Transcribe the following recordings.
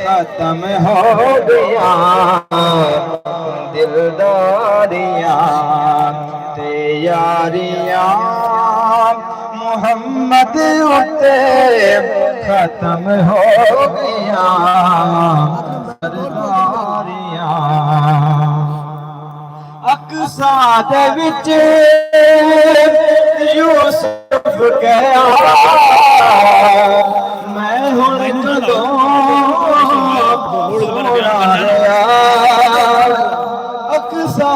खत्म हो गया दिलदारियां ते यारियां मोहम्मद उते खत्म हो गया सरदारियां अक्सा दे विच यूसुफ गया मैं हुण कदों अक्सा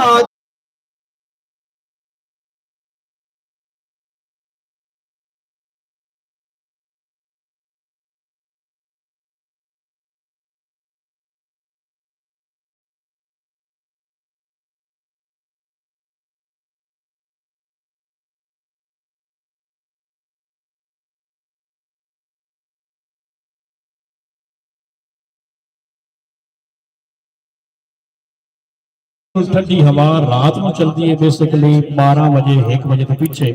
ठंडी हवा रात में चलती है बेसिकली 12 बजे 1 बजे तो पीछे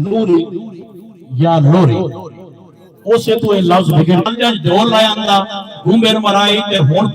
नूरी या लोरी उसे तो लफ्ज बिगड़ जोर लाया घूमे मराई ते हुन